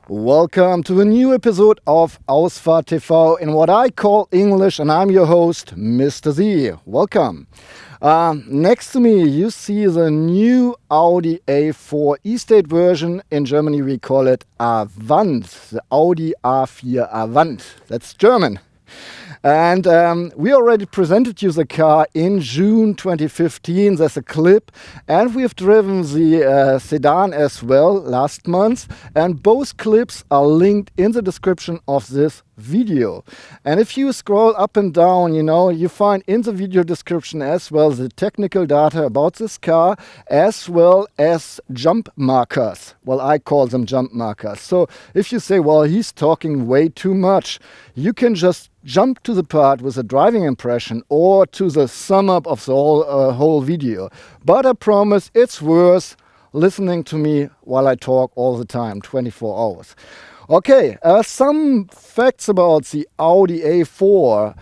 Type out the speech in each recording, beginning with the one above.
Welcome to a new episode of Ausfahrt.tv in what I call English, and I'm your host, Mr. Z. Welcome. Next to me you see the new Audi A4 E-State version. In Germany we call it Avant, the Audi A4 Avant. That's German. And we already presented you the car in June 2015. There's a clip. And we have driven the Sedan as well last month. And both clips are linked in the description of this video. And if you scroll up and down, you find in the video description as well the technical data about this car, as well as jump markers. Well, I call them jump markers. So if you say, well, he's talking way too much, you can just jump to the part with a driving impression or to the sum up of the whole video. But I promise it's worth listening to me while I talk all the time, 24 hours. Okay, some facts about the Audi A4.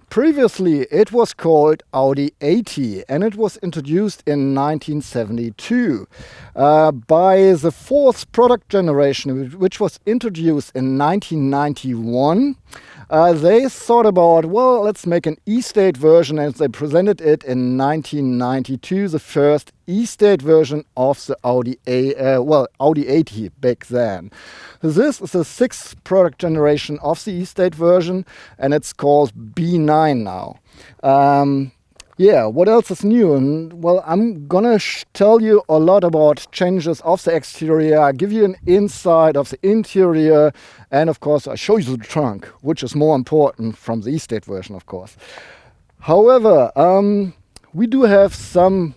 Previously, it was called Audi A4 and it was introduced in 1972. By the fourth product generation, which was introduced in 1991, they thought about, well, let's make an E-State version, and they presented it in 1992, the first E-State version of the Audi A4 back then. This is the sixth product generation of the E-State version, and it's called B9 now. What else is new? Well, I'm gonna tell you a lot about changes of the exterior. I give you an insight of the interior, and of course I show you the trunk, which is more important from the E-State version, of course. However, we do have some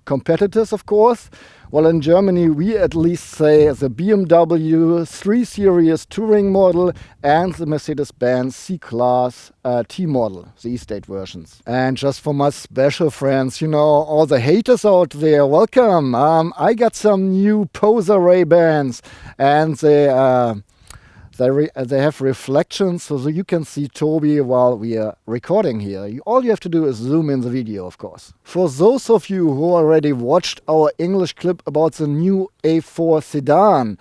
competitors, of course. Well, in Germany, we at least say the BMW 3 Series Touring model and the Mercedes-Benz C-Klasse T-Model, the E-State versions. And just for my special friends, all the haters out there, welcome. I got some new Poser Ray-Bans, and they have reflections so that you can see Toby while we are recording here. All you have to do is zoom in the video, of course. For those of you who already watched our English clip about the new A4 Sedan,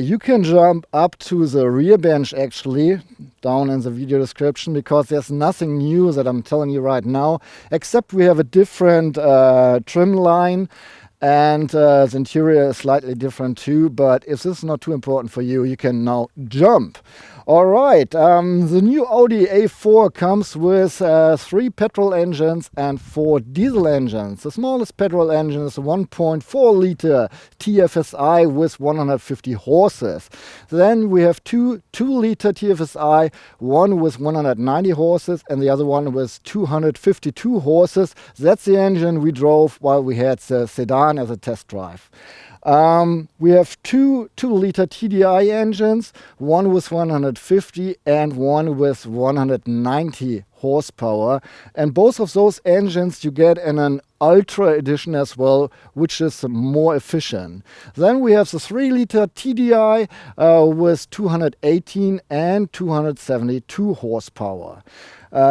you can jump up to the rear bench actually, down in the video description, because there's nothing new that I'm telling you right now, except we have a different trim line. And the interior is slightly different too, but if this is not too important for you, you can now jump. Alright, the new Audi A4 comes with 3 petrol engines and 4 diesel engines. The smallest petrol engine is a 1.4 liter TFSI with 150 horses. Then we have 2 liter TFSI, one with 190 horses and the other one with 252 horses. That's the engine we drove while we had the Sedan as a test drive. We have 2 liter TDI engines, one with 150 and one with 190 horsepower. And both of those engines you get in an Ultra edition as well, which is more efficient. Then we have the 3 liter TDI with 218 and 272 horsepower.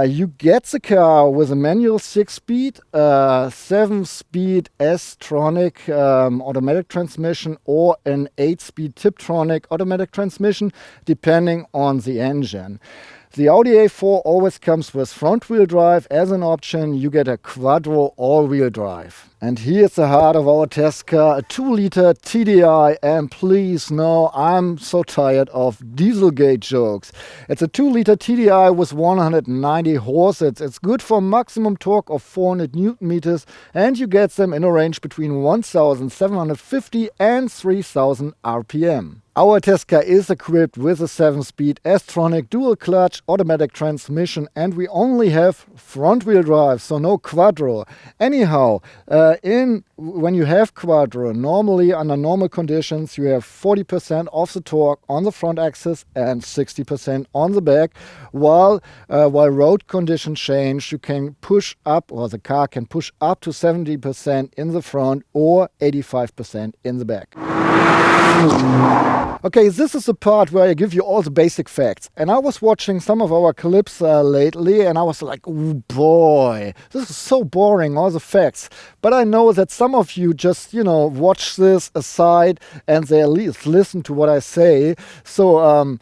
You get the car with a manual 6-speed, 7-speed S-tronic automatic transmission or an 8-speed Tiptronic automatic transmission, depending on the engine. The Audi A4 always comes with front-wheel drive. As an option, you get a quattro all-wheel drive. And here's the heart of our test car, a 2 liter TDI. And please, no, I'm so tired of Dieselgate jokes. It's a 2 liter TDI with 190 horses. It's good for maximum torque of 400 Newton meters, and you get them in a range between 1,750 and 3,000 RPM. Our test car is equipped with a 7-speed S-tronic dual-clutch automatic transmission, and we only have front-wheel drive, so no quattro. Anyhow, when you have quattro, normally under normal conditions, you have 40% of the torque on the front axis and 60% on the back. While road conditions change, you can push up, or the car can push up to 70% in the front or 85% in the back. Okay, this is the part where I give you all the basic facts. And I was watching some of our clips lately, and I was like, oh boy, this is so boring, all the facts. But I know that some of you just, watch this aside and they at least listen to what I say. So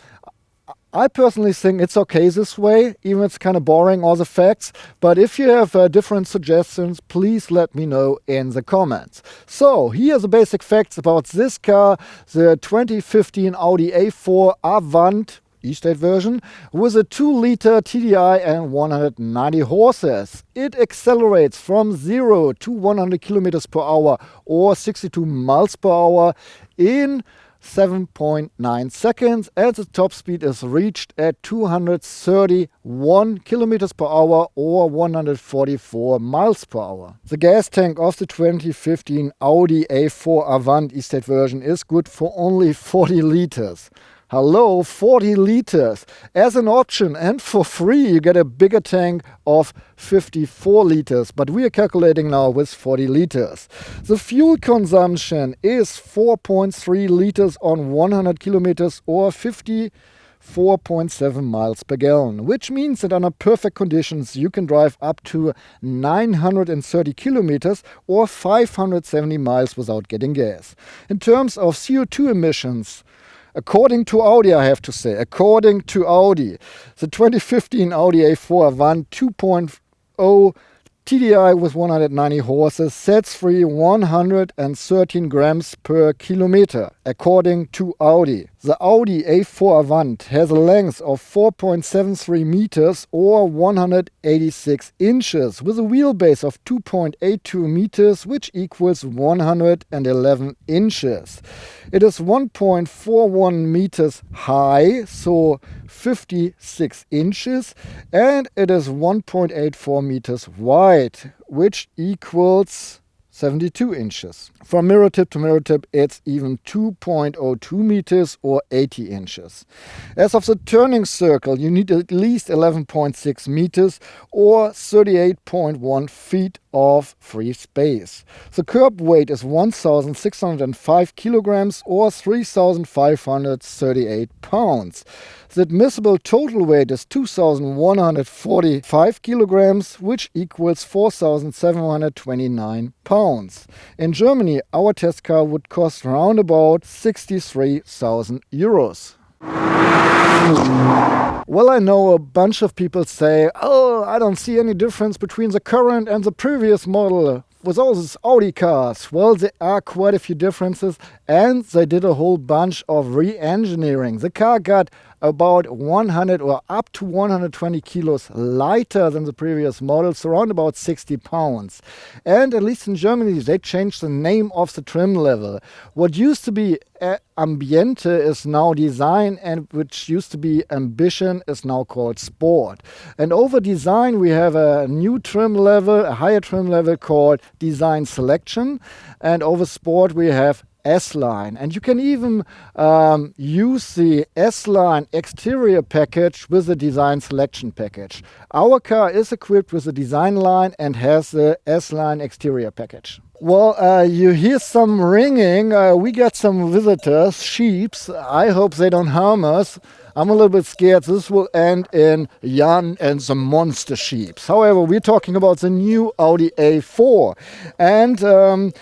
I personally think it's okay this way, even it's kind of boring, all the facts. But if you have different suggestions, please let me know in the comments. So here are the basic facts about this car, the 2015 Audi A4 Avant E-State version with a 2-liter TDI and 190 horses. It accelerates from 0 to 100 kilometers per hour or 62 miles per hour in 7.9 seconds, and the top speed is reached at 231 kilometers per hour or 144 miles per hour. The gas tank of the 2015 Audi A4 Avant E-State version is good for only 40 liters. Hello, 40 liters. As an option and for free, you get a bigger tank of 54 liters. But we are calculating now with 40 liters. The fuel consumption is 4.3 liters on 100 kilometers or 54.7 miles per gallon, which means that under perfect conditions, you can drive up to 930 kilometers or 570 miles without getting gas. In terms of CO2 emissions, according to Audi, I have to say, according to Audi, the 2015 Audi A4 Avant 2.0 TDI with 190 horses sets free 113 grams per kilometer, according to Audi. The Audi A4 Avant has a length of 4.73 meters or 186 inches with a wheelbase of 2.82 meters, which equals 111 inches. It is 1.41 meters high, so 56 inches, and it is 1.84 meters wide, which equals 72 inches. From mirror tip to mirror tip, it's even 2.02 meters or 80 inches. As of the turning circle, you need at least 11.6 meters or 38.1 feet of free space. The curb weight is 1,605 kilograms or 3,538 pounds. The admissible total weight is 2,145 kilograms, which equals 4,729 pounds. In Germany, our test car would cost round about 63,000 euros. Well, I know a bunch of people say, oh, I don't see any difference between the current and the previous model with all these Audi cars. Well, there are quite a few differences, and they did a whole bunch of re-engineering. The car got about 100 or up to 120 kilos lighter than the previous models, around about 60 pounds. And at least in Germany, they changed the name of the trim level. What used to be Ambiente is now Design, and which used to be Ambition is now called Sport. And over Design, we have a new trim level, a higher trim level called Design Selection. And over Sport, we have S-Line, and you can even use the S-Line exterior package with the design selection package. Our car is equipped with the design line and has the S-Line exterior package. Well, you hear some ringing. We got some visitors, sheeps. I hope they don't harm us. I'm a little bit scared this will end in Jan and some monster sheeps. However, we're talking about the new Audi A4, and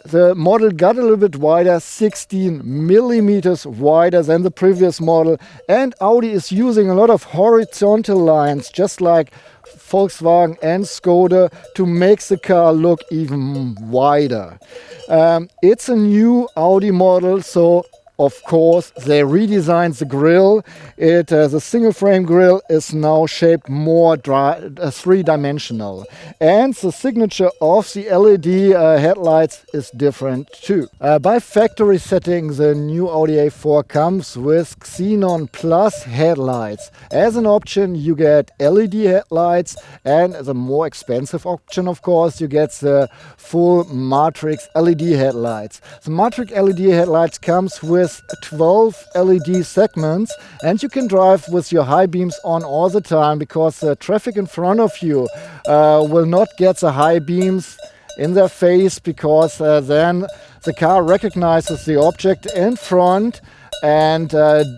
the model got a little bit wider, 16 millimeters wider than the previous model. And Audi is using a lot of horizontal lines, just like Volkswagen and Skoda, to make the car look even wider. It's a new Audi model, so of course, they redesigned the grille. The single frame grille is now shaped more three-dimensional. And the signature of the LED headlights is different too. By factory setting, the new Audi A4 comes with Xenon Plus headlights. As an option, you get LED headlights, and as a more expensive option, of course, you get the full Matrix LED headlights. The Matrix LED headlights comes with 12 LED segments, and you can drive with your high beams on all the time because the traffic in front of you will not get the high beams in their face, because then the car recognizes the object in front and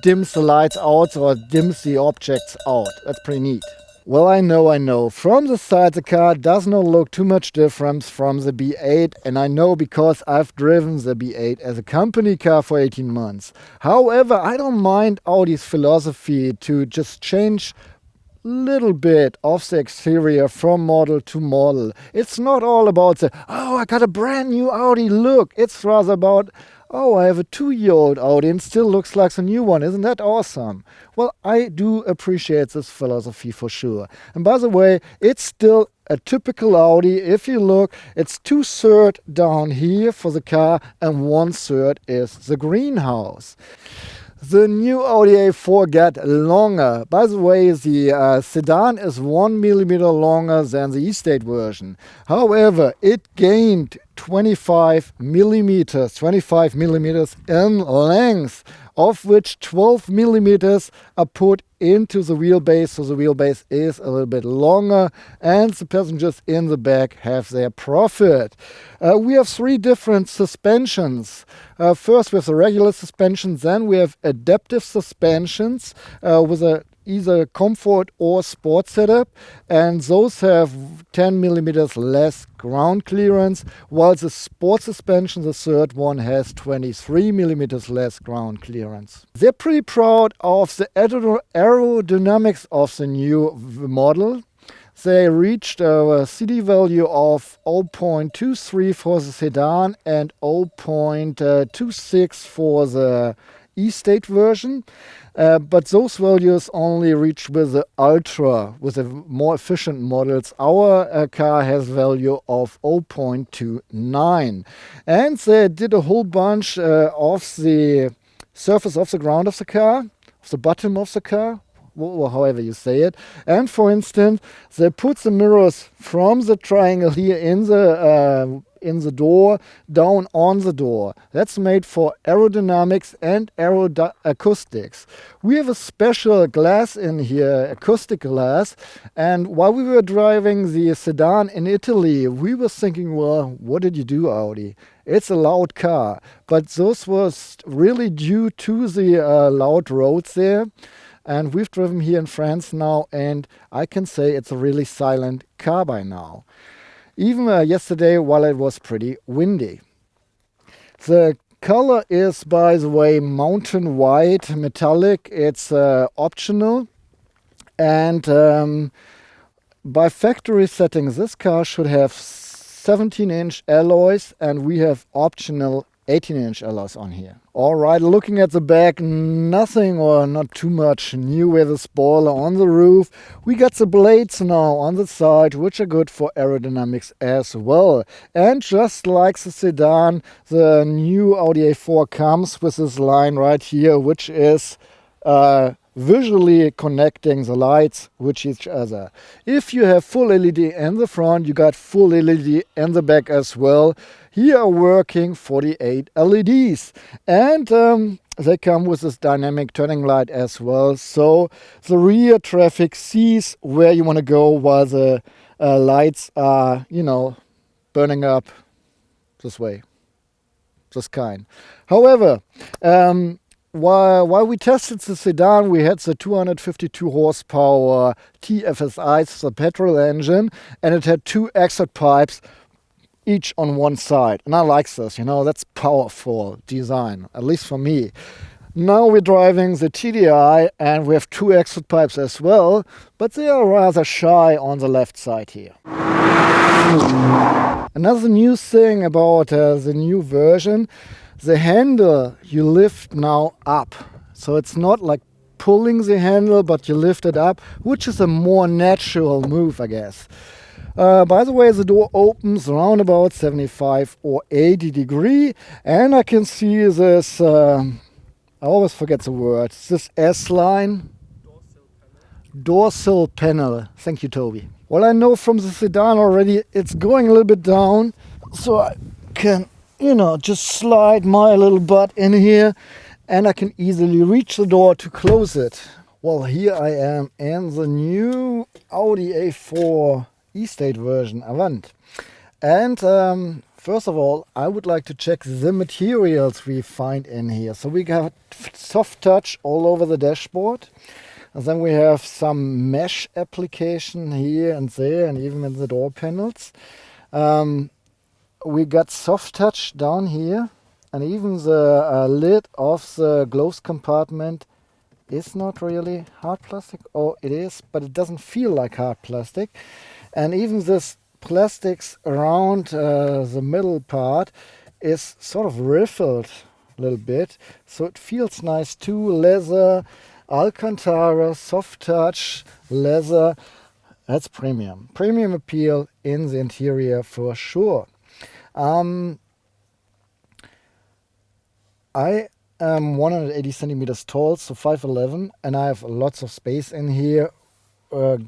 dims the lights out or dims the objects out. That's pretty neat. Well, I know. From the side, the car does not look too much different from the B8, and I know because I've driven the B8 as a company car for 18 months. However, I don't mind Audi's philosophy to just change little bit of the exterior from model to model. It's not all about the, oh, I got a brand new Audi look. It's rather about, oh, I have a 2-year-old Audi and still looks like a new one. Isn't that awesome? Well, I do appreciate this philosophy for sure. And by the way, it's still a typical Audi. If you look, it's 2/3 down here for the car and 1/3 is the greenhouse. The new Audi A4 got longer. By the way, the Sedan is 1 millimeter longer than the E-State version. However, it gained 25 millimeters in length, of which 12 millimeters are put into the wheelbase, so the wheelbase is a little bit longer and the passengers in the back have their profit. We have 3 different suspensions. First with the regular suspensions, then we have adaptive suspensions with a either comfort or sport setup, and those have 10 millimeters less ground clearance, while the sport suspension, the third one, has 23 millimeters less ground clearance. They're pretty proud of the aerodynamics of the new model. They reached a CD value of 0.23 for the Sedan and 0.26 for the E-State version. But those values only reach with the Ultra, with the more efficient models. Our car has value of 0.29. And they did a whole bunch of the surface of the ground of the car, of the bottom of the car, or however you say it. And for instance, they put the mirrors from the triangle here in the door down on the door. That's made for aerodynamics and acoustics. We have a special glass in here, acoustic glass, and while we were driving the Sedan in Italy, we were thinking, well, what did you do, Audi? It's a loud car, but this was really due to the loud roads there. And we've driven here in France now, and I can say it's a really silent car by now. Even yesterday, while it was pretty windy. The color is, by the way, mountain white metallic. It's optional. And by factory settings, this car should have 17-inch alloys, and we have optional 18-inch alloys on here. Alright, looking at the back, nothing or not too much new with the spoiler on the roof. We got the blades now on the side, which are good for aerodynamics as well. And just like the Sedan, the new Audi A4 comes with this line right here, which is visually connecting the lights with each other. If you have full LED in the front, you got full LED in the back as well. Here are working 48 LEDs, and they come with this dynamic turning light as well, so the rear traffic sees where you want to go while the lights are, burning up this way, this kind. However, while we tested the Sedan, we had the 252 horsepower TFSI, the petrol engine, and it had 2 exit pipes, each on one side. And I like this, that's powerful design, at least for me. Now we're driving the TDI, and we have 2 exit pipes as well, but they are rather shy on the left side here. Another new thing about the new version, the handle you lift now up. So it's not like pulling the handle, but you lift it up, which is a more natural move, I guess. By the way, the door opens around about 75 or 80 degree, and I can see this, I always forget the word, this S-line. Dorsal panel. Thank you, Toby. Well, I know from the Sedan already it's going a little bit down, so I can, just slide my little butt in here, and I can easily reach the door to close it. Well, here I am in the new Audi A4 E-State version Avant. And first of all, I would like to check the materials we find in here. So we got soft touch all over the dashboard. And then we have some mesh application here and there, and even in the door panels. We got soft touch down here, and even the lid of the gloves compartment is not really hard plastic. Oh, it is, but it doesn't feel like hard plastic. And even this plastics around the middle part is sort of riffled a little bit, so it feels nice too. Leather, Alcantara, soft touch, leather. That's premium. Premium appeal in the interior for sure. I am 180 centimeters tall, so 5'11", and I have lots of space in here,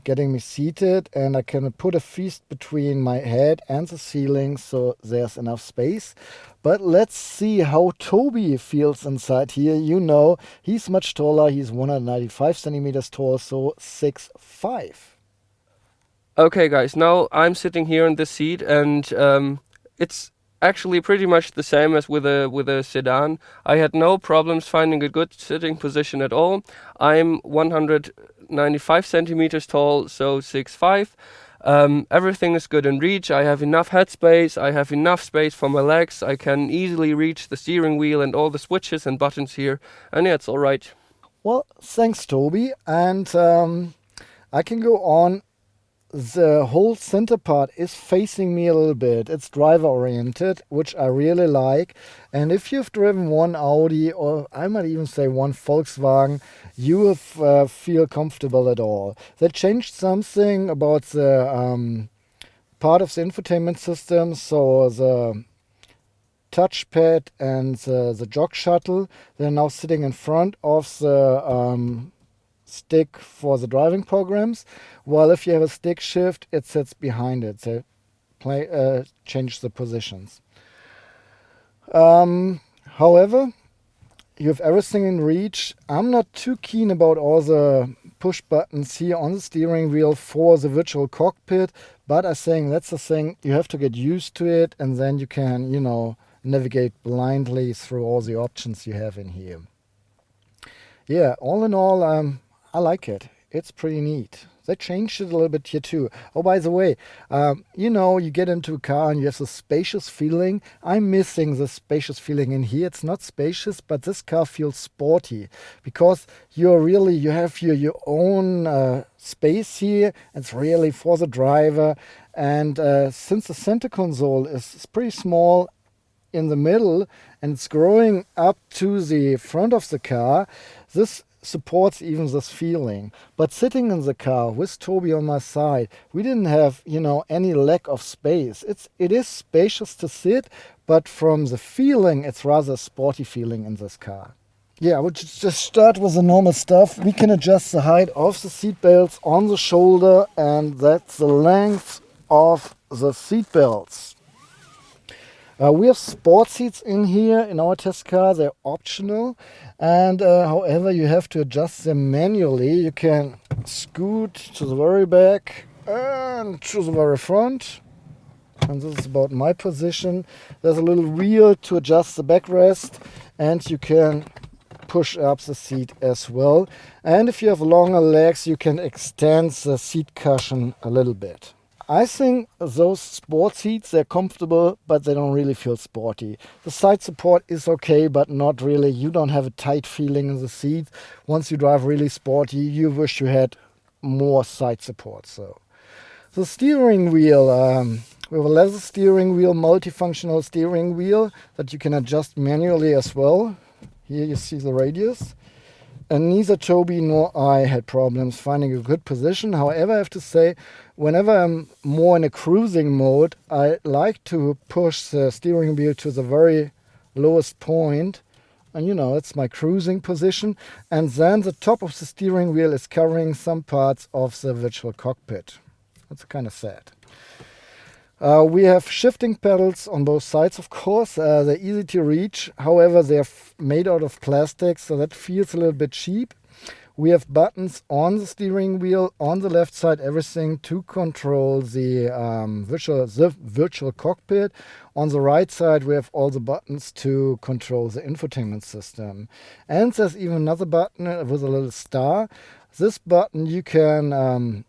getting me seated, and I can put a fist between my head and the ceiling, so there's enough space. But let's see how Toby feels inside here. You know, he's much taller. He's 195 centimeters tall, so 6'5". Okay, guys, now I'm sitting here in the seat, and it's actually pretty much the same as with a sedan. I had no problems finding a good sitting position at all. I'm 195 centimeters tall, so 6'5". Everything is good in reach. I have enough headspace. I have enough space for my legs. I can easily reach the steering wheel and all the switches and buttons here. And yeah, it's all right. Well, thanks, Toby. And I can go on. The whole center part is facing me a little bit. It's driver oriented, which I really like. And if you've driven one Audi, or I might even say one Volkswagen, you will feel comfortable at all. They changed something about the part of the infotainment system, so the touchpad and the jog shuttle, they're now sitting in front of the stick for the driving programs, while if you have a stick shift, it sits behind it. So change the positions. However, you have everything in reach. I'm not too keen about all the push buttons here on the steering wheel for the virtual cockpit, but I'm saying that's the thing, you have to get used to it, and then you can, navigate blindly through all the options you have in here. Yeah, all in all, I like it. It's pretty neat. They changed it a little bit here too. Oh, by the way, you get into a car and you have this spacious feeling. I'm missing the spacious feeling in here. It's not spacious, but this car feels sporty because you have your own space here. It's really for the driver. And since the center console is pretty small in the middle and it's growing up to the front of the car, this supports even this feeling. But sitting in the car with Toby on my side, we didn't have any lack of space. It is spacious to sit, but from the feeling, it's rather a sporty feeling in this car. Yeah, we'll just start with the normal stuff. We can adjust the height of the seat belts on the shoulder, and that's the length of the seat belts. We have sport seats in here in our test car. They're optional, and however, you have to adjust them manually. You can scoot to the very back and to the very front, and this is about my position. There's a little wheel to adjust the backrest, and you can push up the seat as well. And if you have longer legs, you can extend the seat cushion a little bit. I think those sport seats, they're comfortable, but they don't really feel sporty. The side support is okay, but not really. You don't have a tight feeling in the seat. Once you drive really sporty, you wish you had more side support. So, the steering wheel, we have a leather steering wheel, multifunctional steering wheel that you can adjust manually as well. Here you see the radius. And neither Toby nor I had problems finding a good position. However, I have to say, whenever I'm more in a cruising mode, I like to push the steering wheel to the very lowest point. And it's my cruising position. And then the top of the steering wheel is covering some parts of the virtual cockpit. That's kind of sad. We have shifting pedals on both sides, of course. They're easy to reach. However, they're made out of plastic, so that feels a little bit cheap. We have buttons on the steering wheel, on the left side, everything to control the virtual cockpit. On the right side, we have all the buttons to control the infotainment system. And there's even another button with a little star. This button you can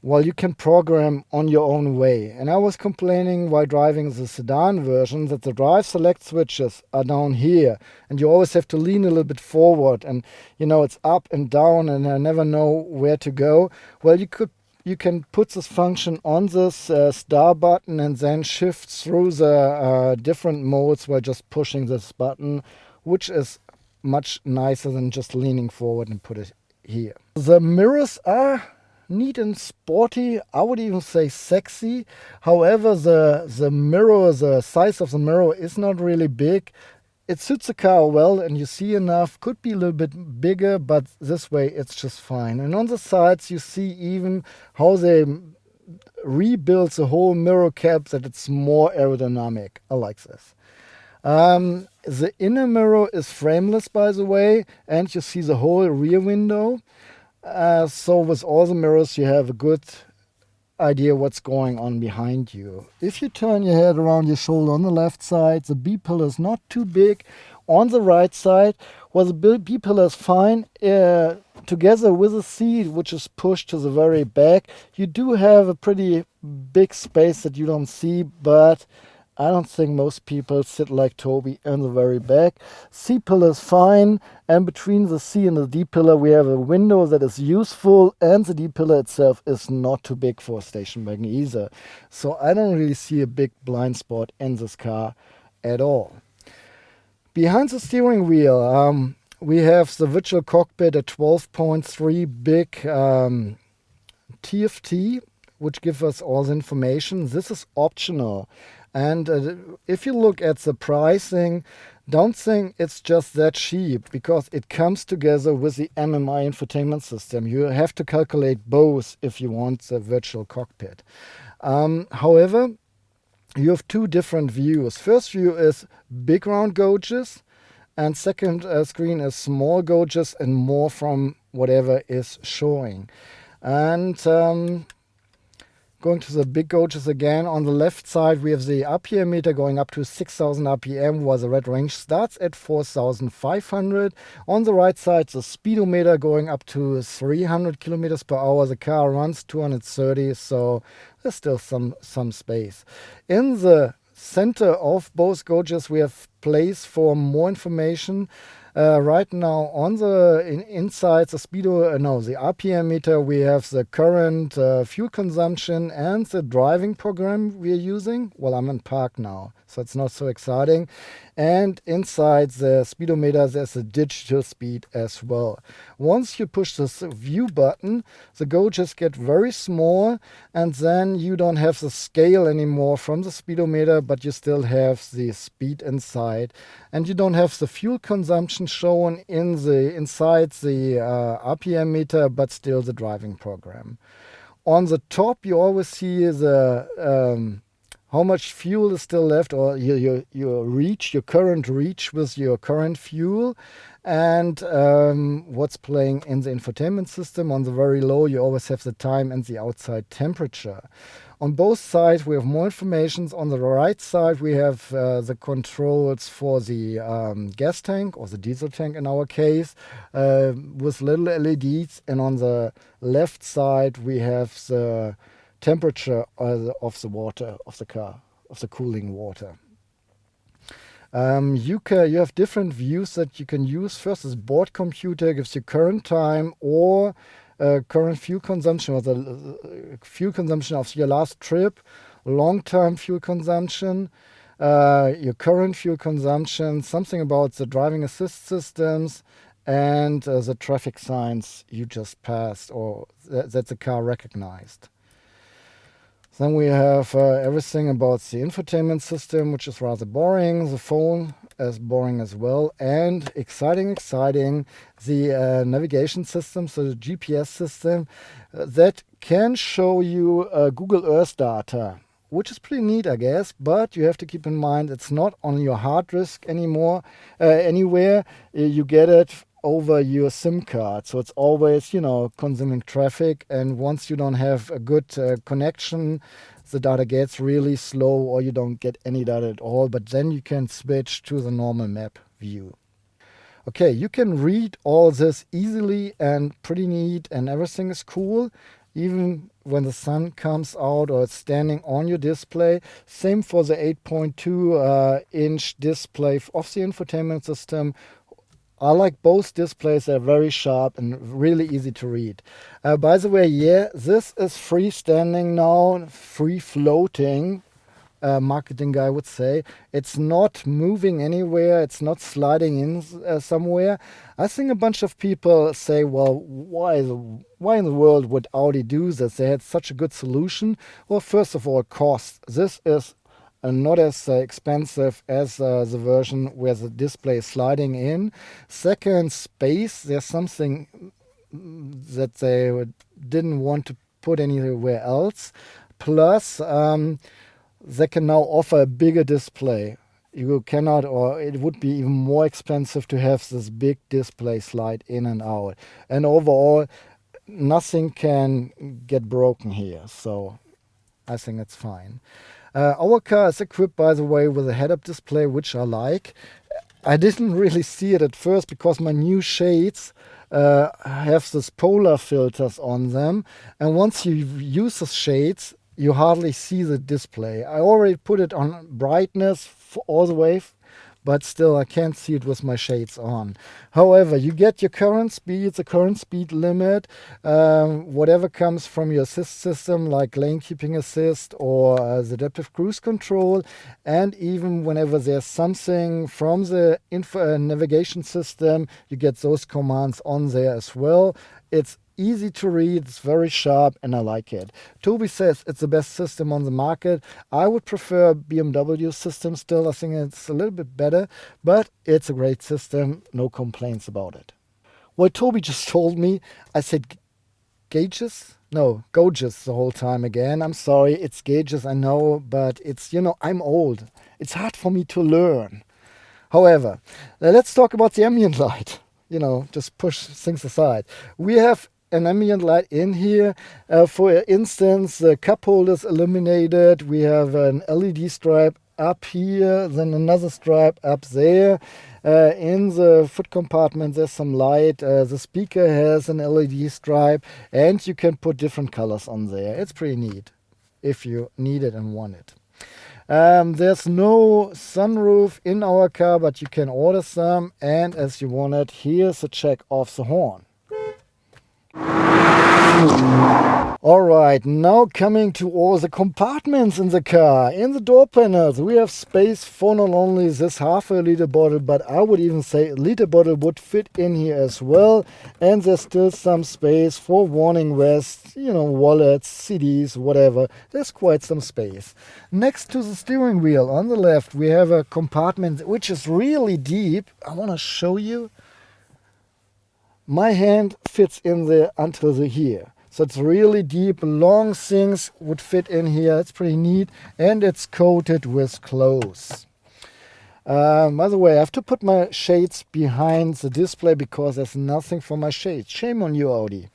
you can program on your own way. And I was complaining while driving the sedan version that the drive select switches are down here and you always have to lean a little bit forward, and it's up and down and I never know where to go. Well, you can put this function on this star button and then shift through the different modes while just pushing this button, which is much nicer than just leaning forward and put it here. The mirrors are neat and sporty. I would even say sexy. However, the mirror, the size of the mirror is not really big. It suits the car well and you see enough. Could be a little bit bigger, but this way it's just fine. And on the sides you see even how they rebuild the whole mirror cap, that it's more aerodynamic. I like this. The inner mirror is frameless, by the way, and you see the whole rear window. So with all the mirrors you have a good idea what's going on behind you. If you turn your head around your shoulder on the left side, the B-pillar is not too big. On the right side, well, the B-pillar is fine. Together with the seat, which is pushed to the very back, you do have a pretty big space that you don't see, but I don't think most people sit like Toby in the very back. C-pillar is fine, and between the C and the D-pillar we have a window that is useful, and the D-pillar itself is not too big for a station wagon either. So I don't really see a big blind spot in this car at all. Behind the steering wheel, we have the virtual cockpit, a 12.3 big TFT, which gives us all the information. This is optional. And if you look at the pricing, don't think it's just that cheap, because it comes together with the MMI infotainment system. You have to calculate both if you want the virtual cockpit. However, you have two different views. First view is big round gauges, and second screen is small gauges and more from whatever is showing. And going to the big gauges again, on the left side we have the RPM meter going up to 6,000 RPM, while the red range starts at 4,500. On the right side, the speedometer going up to 300 kilometers per hour. The car runs 230, so there's still some space. In the center of both gauges we have place for more information. Right now on the inside the the RPM meter, we have the current fuel consumption and the driving program we are using. Well, I'm in park now, so it's not so exciting. And inside the speedometer there's a digital speed as well. Once you push this view button, the gauges get very small, and then you don't have the scale anymore from the speedometer, but you still have the speed inside, and you don't have the fuel consumption shown inside the RPM meter, but still the driving program. On the top you always see the how much fuel is still left, or your current reach with your current fuel, and what's playing in the infotainment system. On the very low you always have the time and the outside temperature. On both sides we have more information. On the right side we have the controls for the gas tank, or the diesel tank in our case, with little LEDs, and on the left side we have the temperature of the water of the car, of the cooling water. You have different views that you can use. First is board computer, gives you current time or current fuel consumption, or the fuel consumption of your last trip, long-term fuel consumption, your current fuel consumption, something about the driving assist systems, and the traffic signs you just passed or that the car recognized. Then we have everything about the infotainment system, which is rather boring. The phone is boring as well. And exciting, the navigation system, so the GPS system, that can show you Google Earth data, which is pretty neat, I guess. But you have to keep in mind it's not on your hard disk anymore, anywhere. You get it over your SIM card, so it's always consuming traffic, and once you don't have a good connection, the data gets really slow, or you don't get any data at all, but then you can switch to the normal map view. Okay, you can read all this easily and pretty neat, and everything is cool, even when the sun comes out or it's standing on your display. Same for the 8.2 inch display of the infotainment system. I like both displays. They're very sharp and really easy to read. By the way, yeah, this is freestanding now, free floating. Marketing guy would say it's not moving anywhere, it's not sliding in somewhere. I think a bunch of people say, well, why in the world would Audi do this? They had such a good solution. Well, first of all, cost. This is not as expensive as the version where the display is sliding in. Second, space. There's something that they didn't want to put anywhere else. Plus, they can now offer a bigger display. You cannot, or it would be even more expensive to have this big display slide in and out. And overall, nothing can get broken here. So I think it's fine. Our car is equipped, by the way, with a head-up display, which I like. I didn't really see it at first because my new shades have this polar filters on them. And once you use the shades, you hardly see the display. I already put it on brightness all the way, but still I can't see it with my shades on. However, you get your current speed, the current speed limit, whatever comes from your assist system like lane keeping assist or the adaptive cruise control, and even whenever there's something from the navigation system, you get those commands on there as well. It's easy to read, it's very sharp, and I like it. Toby says it's the best system on the market. I would prefer BMW system still. I think it's a little bit better, but it's a great system. No complaints about it. Well, Toby just told me, I said gauges? No, gauges the whole time again. I'm sorry, it's gauges, I know, but it's, I'm old. It's hard for me to learn. However, let's talk about the ambient light. Just push things aside. We have an ambient light in here. For instance, the cup holder is illuminated. We have an LED stripe up here, then another stripe up there. In the foot compartment, there's some light. The speaker has an LED stripe, and you can put different colors on there. It's pretty neat if you need it and want it. There's no sunroof in our car, but you can order some, and as you want it, here's a check of the horn. Alright, now coming to all the compartments in the car. In the door panels we have space for not only this half a liter bottle, but I would even say a liter bottle would fit in here as well. And there's still some space for warning vests, wallets, CDs, whatever. There's quite some space. Next to the steering wheel on the left we have a compartment which is really deep. I want to show you. My hand fits in there until here. So it's really deep, long things would fit in here. It's pretty neat, and it's coated with clothes. By the way, I have to put my shades behind the display because there's nothing for my shades. Shame on you, Audi.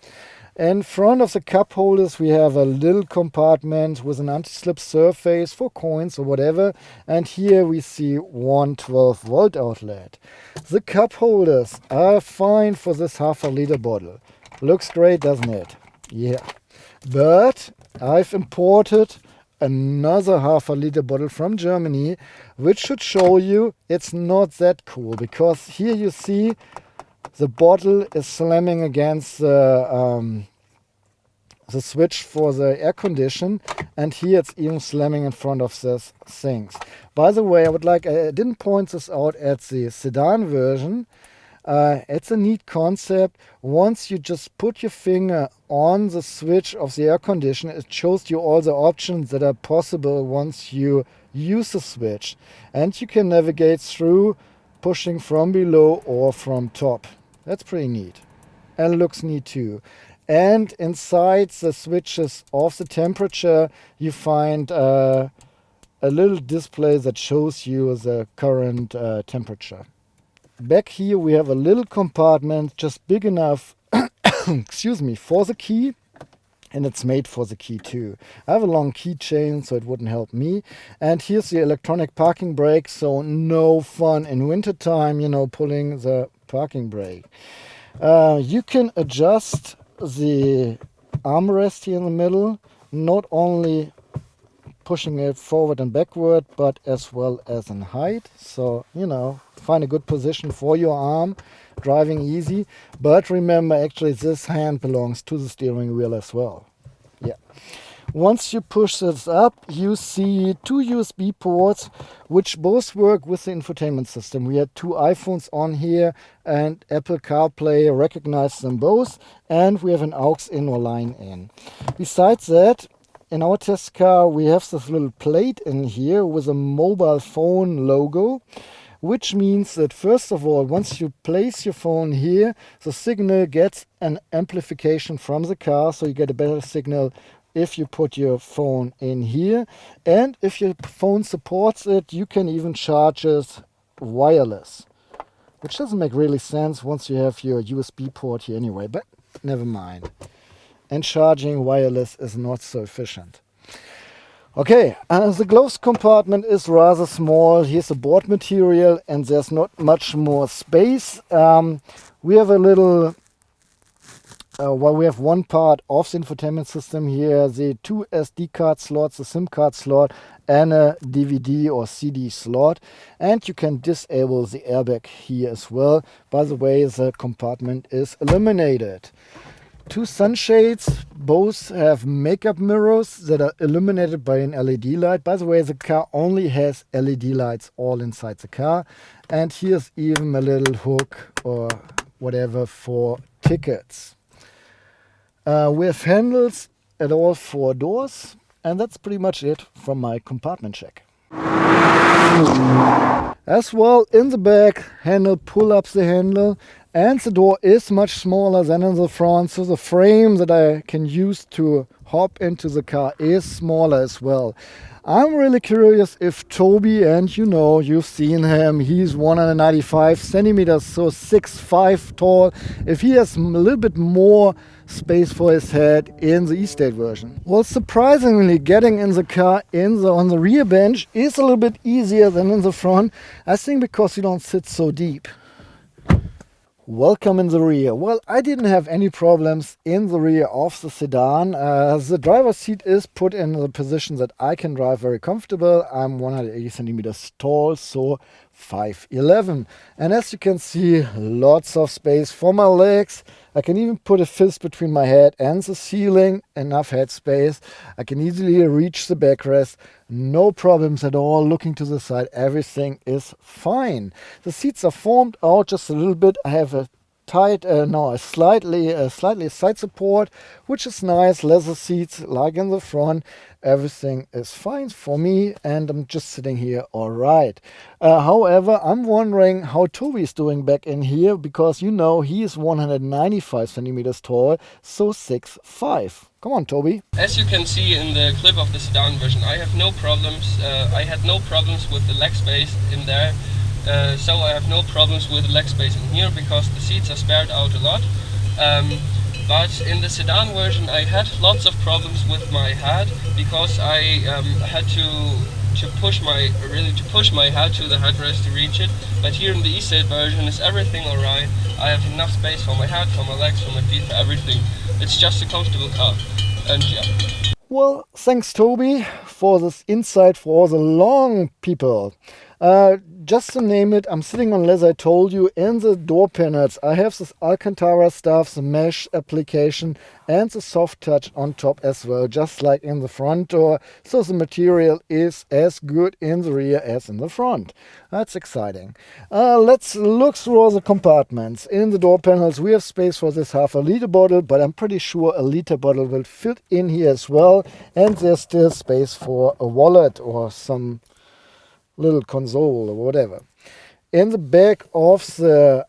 In front of the cup holders we have a little compartment with an anti-slip surface for coins or whatever, and here we see one 12-volt outlet. The cup holders are fine for this half a liter bottle. Looks great, doesn't it? Yeah. But I've imported another half a liter bottle from Germany, which should show you it's not that cool, because here you see the bottle is slamming against the switch for the air condition, and here it's even slamming in front of these things. By the way, I didn't point this out at the sedan version. It's a neat concept. Once you just put your finger on the switch of the air conditioner, it shows you all the options that are possible once you use the switch, and you can navigate through pushing from below or from top. That's pretty neat, and looks neat too. And inside the switches of the temperature you find a little display that shows you the current temperature. Back here we have a little compartment just big enough excuse me, for the key, and it's made for the key too. I have a long keychain, so it wouldn't help me. And here's the electronic parking brake, so no fun in winter time, pulling the parking brake. You can adjust the armrest here in the middle, not only pushing it forward and backward, but as well as in height. So, you know, find a good position for your arm, driving easy. But remember, actually this hand belongs to the steering wheel as well. Yeah. Once you push this up, you see two USB ports, which both work with the infotainment system. We had two iPhones on here, and Apple CarPlay recognized them both, and we have an aux in or line in. Besides that, in our test car, we have this little plate in here with a mobile phone logo, which means that first of all, once you place your phone here, the signal gets an amplification from the car, so you get a better signal if you put your phone in here. And if your phone supports it, you can even charge it wireless, which doesn't make really sense once you have your USB port here anyway, but never mind. And charging wireless is not so efficient. Okay, the gloves compartment is rather small. Here's the board material, and there's not much more space. We have a little, we have one part of the infotainment system here, the two SD card slots, a SIM card slot, and a DVD or CD slot. And you can disable the airbag here as well. By the way, the compartment is illuminated. Two sunshades, both have makeup mirrors that are illuminated by an LED light. By the way, the car only has LED lights all inside the car. And here's even a little hook or whatever for tickets. We have handles at all four doors, and that's pretty much it from my compartment check. As well, in the back, handle pull up the handle, and the door is much smaller than in the front, so the frame that I can use to hop into the car is smaller as well. I'm really curious if Toby, and you know, you've seen him, he's 195 centimeters, so 6'5" tall, if he has a little bit more space for his head in the E-State version. Well, surprisingly, getting in the car on the rear bench is a little bit easier than in the front, I think because you don't sit so deep. Welcome in the rear. Well, I didn't have any problems in the rear of the sedan. The driver's seat is put in the position that I can drive very comfortable. I'm 180 centimeters tall, so 5'11". And as you can see, lots of space for my legs. I can even put a fist between my head and the ceiling, enough head space. I can easily reach the backrest. No problems at all. Looking to the side, everything is fine. The seats are formed out just a little bit. I have a slightly side support, which is nice. Leather seats like in the front. Everything is fine for me, and I'm just sitting here all right. However, I'm wondering how Toby is doing back in here, because you know he is 195 centimeters tall, so 6'5". Come on, Toby. As you can see in the clip of the sedan version, I have no problems. I had no problems with the leg space in there. So I have no problems with the leg space in here because the seats are spared out a lot. But in the sedan version I had lots of problems with my head because I had to push my head to the headrest to reach it. But here in the E-State version is everything alright. I have enough space for my head, for my legs, for my feet, for everything. It's just a comfortable car. And yeah. Well, thanks Toby for this insight for all the long people. Just to name it, I'm sitting on leather, I told you. In the door panels I have this Alcantara stuff, the mesh application, and the soft touch on top as well, just like in the front door. So the material is as good in the rear as in the front. That's exciting. Let's look through all the compartments. In the door panels we have space for this ½ liter bottle, but I'm pretty sure a liter bottle will fit in here as well. And there's still space for a wallet or some little console or whatever. In the back of the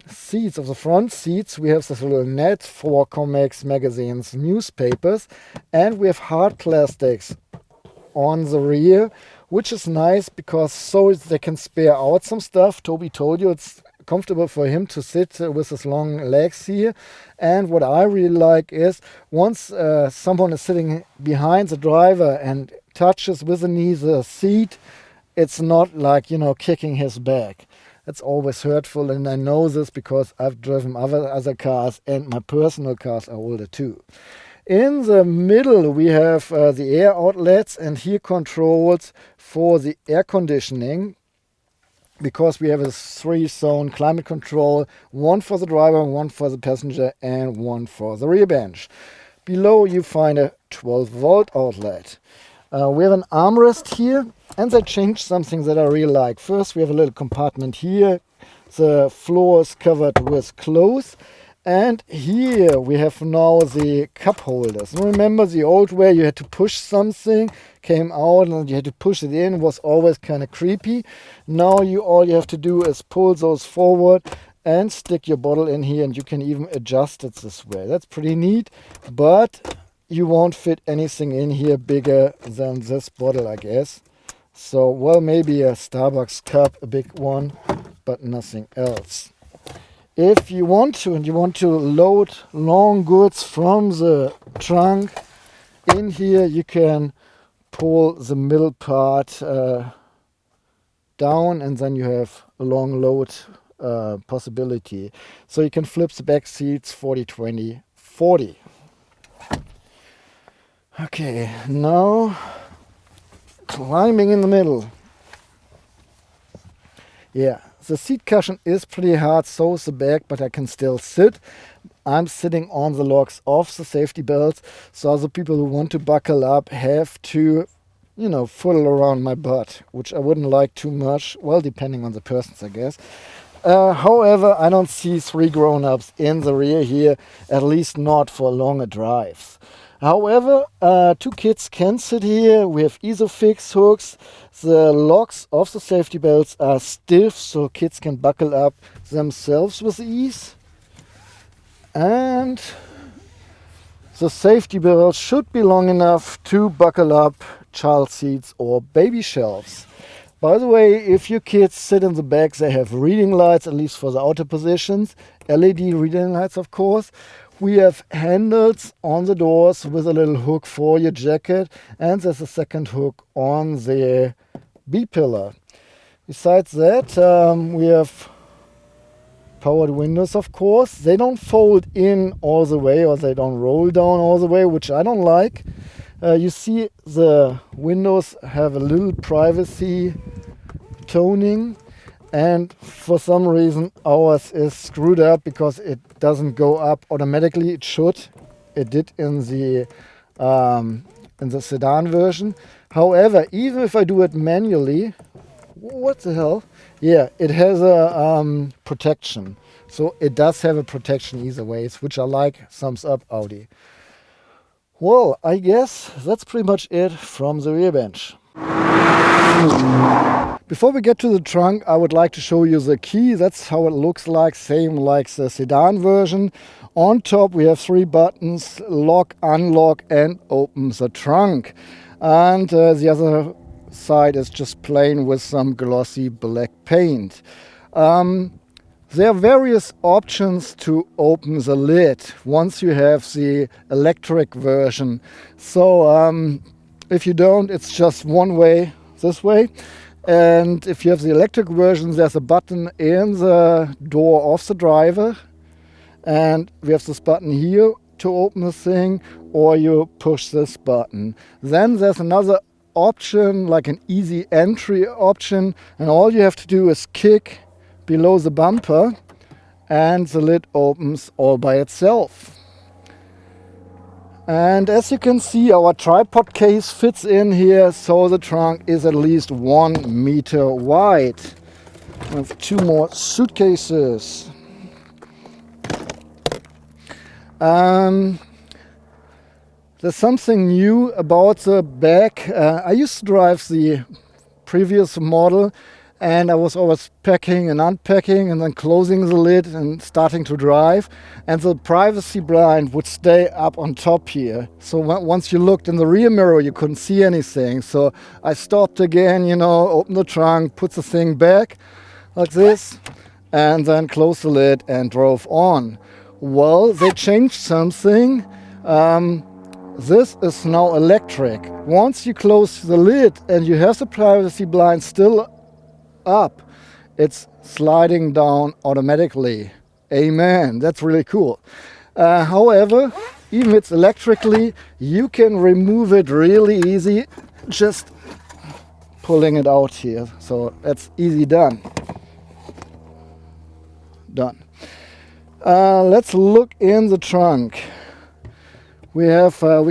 seats, of the front seats, we have this little net for comics, magazines, newspapers, and we have hard plastics on the rear, which is nice because so they can spare out some stuff. Toby told you it's comfortable for him to sit with his long legs here. And what I really like is once someone is sitting behind the driver and touches with the knee the seat, it's not like, you know, kicking his back. That's always hurtful, and I know this because I've driven other cars, and my personal cars are older too. In the middle we have the air outlets, and here controls for the air conditioning, because we have a 3-zone climate control, one for the driver, one for the passenger, and one for the rear bench. Below you find a 12-volt outlet. We have an armrest here, and they changed something that I really like. First we have a little compartment here. The floor is covered with clothes. And here we have now the cup holders. And remember the old way, you had to push something, came out and you had to push it in. It was always kind of creepy. Now all you have to do is pull those forward and stick your bottle in here, and you can even adjust it this way. That's pretty neat, but you won't fit anything in here bigger than this bottle, I guess. So, well, maybe a Starbucks cup, a big one, but nothing else. If you want to, and you want to load long goods from the trunk in here, you can pull the middle part down, and then you have a long load possibility. So you can flip the back seats 40, 20, 40. Okay, now climbing in the middle. Yeah, the seat cushion is pretty hard, so is the back, but I can still sit. I'm sitting on the locks of the safety belts, so the people who want to buckle up have to, fiddle around my butt, which I wouldn't like too much. Well, depending on the persons, I guess. However, I don't see 3 grown-ups in the rear here, at least not for longer drives. However, 2 kids can sit here. We have Isofix hooks. The locks of the safety belts are stiff, so kids can buckle up themselves with ease. And the safety belt should be long enough to buckle up child seats or baby shelves. By the way, if your kids sit in the back, they have reading lights, at least for the outer positions. LED reading lights, of course. We have handles on the doors with a little hook for your jacket, and there's a second hook on the B-pillar. Besides that, we have powered windows, of course. They don't fold in all the way, or they don't roll down all the way, which I don't like. You see the windows have a little privacy toning, and for some reason ours is screwed up because it doesn't go up automatically. It should. It did in the sedan version. However, even if I do it manually, what the hell? Yeah, it has a protection. So it does have a protection either ways, which I like. Thumbs up, Audi. Well, I guess that's pretty much it from the rear bench. Before we get to the trunk, I would like to show you the key. That's how it looks like, same like the sedan version. On top we have 3 buttons: lock, unlock, and open the trunk. And the other side is just plain with some glossy black paint. There are various options to open the lid once you have the electric version. So if you don't, it's just one way, this way. And if you have the electric version, there's a button in the door of the driver. And we have this button here to open the thing, or you push this button. Then there's another option, like an easy entry option. And all you have to do is kick below the bumper, and the lid opens all by itself. And as you can see, our tripod case fits in here, so the trunk is at least 1 meter wide. We have 2 more suitcases. There's something new about the back. I used to drive the previous model, and I was always packing and unpacking and then closing the lid and starting to drive. And the privacy blind would stay up on top here. So once you looked in the rear mirror, you couldn't see anything. So I stopped again, opened the trunk, put the thing back like this, and then closed the lid and drove on. Well, they changed something. This is now electric. Once you close the lid and you have the privacy blind still up, it's sliding down automatically. Amen, that's really cool. However, even it's electrically, you can remove it really easy, just pulling it out here. So that's easy done. Done. Let's look in the trunk. We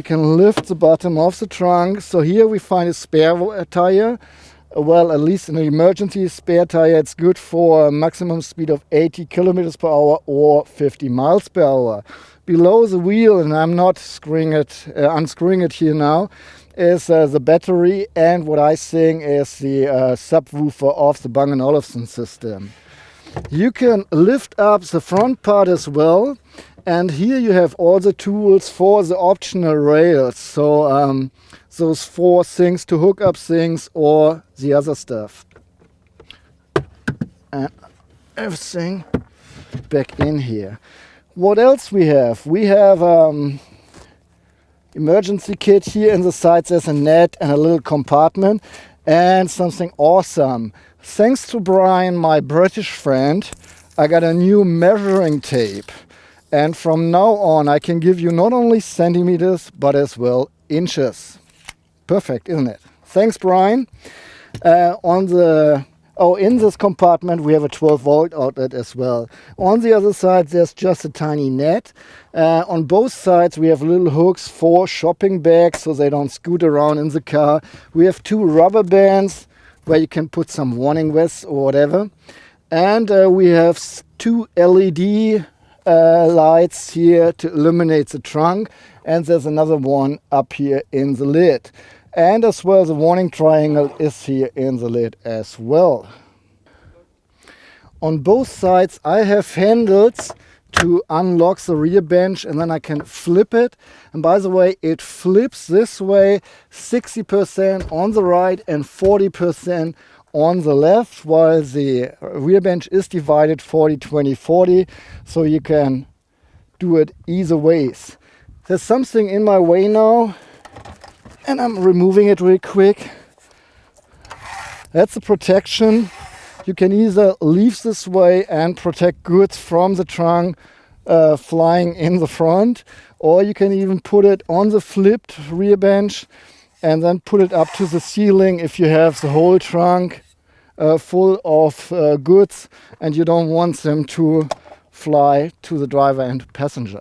can lift the bottom of the trunk. So here we find a spare tire. Well, at least an emergency spare tire. It's good for a maximum speed of 80 kilometers per hour or 50 miles per hour. Below the wheel, and I'm not unscrewing it here now, is the battery, and what I think is the subwoofer of the Bang & Olufsen system. You can lift up the front part as well, and here you have all the tools for the optional rails. So those 4 things to hook up things or the other stuff. And everything back in here. What else we have? We have emergency kit here in the sides. There's a net and a little compartment and something awesome. Thanks to Brian, my British friend, I got a new measuring tape. And from now on, I can give you not only centimeters, but as well inches. Perfect, isn't it? Thanks, Brian. In this compartment, we have a 12-volt outlet as well. On the other side, there's just a tiny net. On both sides, we have little hooks for shopping bags, so they don't scoot around in the car. We have 2 rubber bands where you can put some warning vests or whatever. And we have 2 LED lights here to illuminate the trunk, and there's another one up here in the lid. And as well, the warning triangle is here in the lid as well. On both sides, I have handles to unlock the rear bench, and then I can flip it. And by the way, it flips this way 60% on the right and 40% on the left, while the rear bench is divided 40-20-40, so you can do it either ways. There's something in my way now, and I'm removing it real quick. That's a protection. You can either leave this way and protect goods from the trunk flying in the front, or you can even put it on the flipped rear bench and then put it up to the ceiling if you have the whole trunk full of goods and you don't want them to fly to the driver and passenger.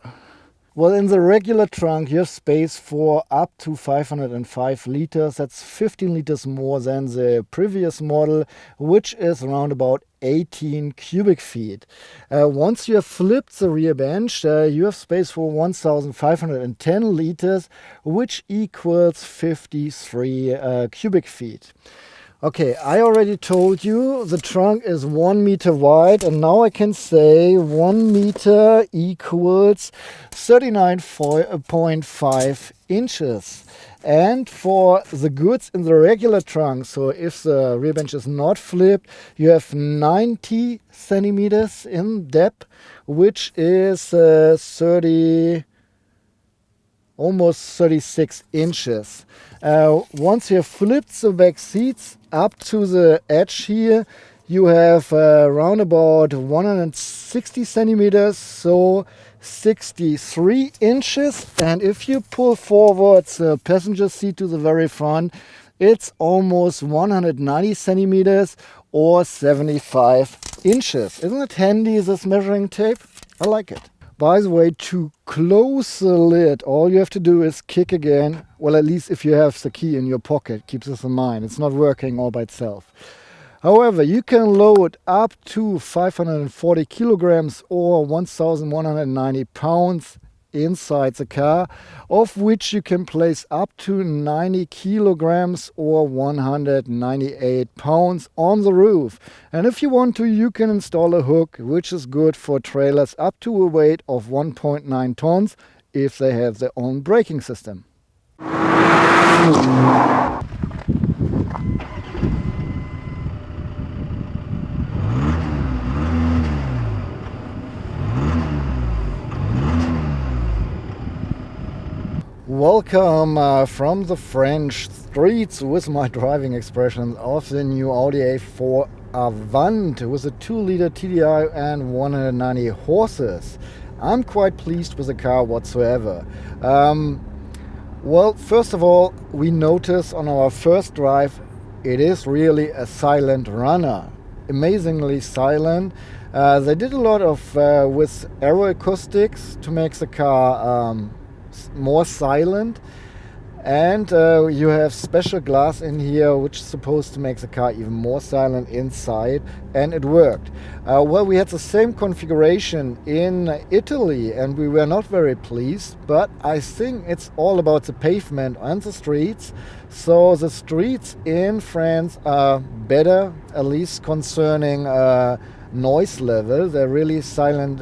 Well, in the regular trunk, you have space for up to 505 liters. That's 15 liters more than the previous model, which is around about 18 cubic feet. Once you have flipped the rear bench, you have space for 1,510 liters, which equals 53 cubic feet. Okay, I already told you the trunk is 1 meter wide, and now I can say 1 meter equals 39.5 inches. And for the goods in the regular trunk, so if the rear bench is not flipped, you have 90 centimeters in depth, which is almost 36 inches. Once you have flipped the back seats up to the edge here, you have around about 160 centimeters, so 63 inches. And if you pull forward the passenger seat to the very front, it's almost 190 centimeters or 75 inches. Isn't it handy, this measuring tape? I like it. By the way, to close the lid, all you have to do is kick again. Well, at least if you have the key in your pocket, keep this in mind. It's not working all by itself. However, you can load up to 540 kilograms or 1,190 pounds inside the car, of which you can place up to 90 kilograms or 198 pounds on the roof. And if you want to, you can install a hook, which is good for trailers up to a weight of 1.9 tons if they have their own braking system. Welcome from the French streets with my driving expressions of the new Audi A4 Avant with a 2-liter TDI and 190 horses. I'm quite pleased with the car whatsoever. Well, first of all, we notice on our first drive it is really a silent runner. Amazingly silent. They did a lot of with aeroacoustics to make the car more silent. And you have special glass in here which is supposed to make the car even more silent inside, and it worked. Well, we had the same configuration in Italy and we were not very pleased, but I think it's all about the pavement and the streets. So the streets in France are better, at least concerning noise level. They're really silent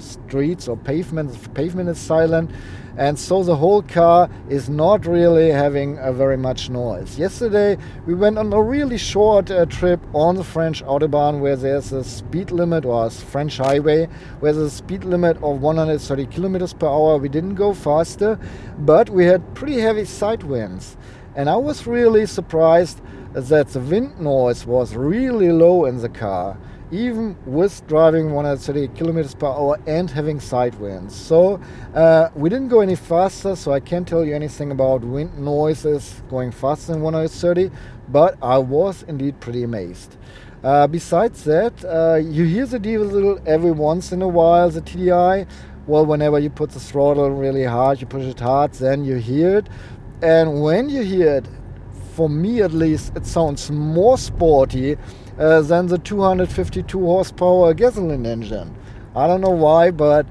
streets or pavement. The pavement is silent. And so the whole car is not really having very much noise. Yesterday we went on a really short trip on the French Autobahn where there's a speed limit, or a French highway, where there's a speed limit of 130 kilometers per hour. We didn't go faster, but we had pretty heavy side winds. And I was really surprised that the wind noise was really low in the car, even with driving 130 kilometers per hour and having side winds. So we didn't go any faster, so I can't tell you anything about wind noises going faster than 130, but I was indeed pretty amazed. Besides that, you hear the diesel every once in a while, the TDI. Well, whenever you put the throttle really hard, you push it hard, then you hear it. And when you hear it, for me at least, it sounds more sporty than the 252 horsepower gasoline engine. I don't know why, but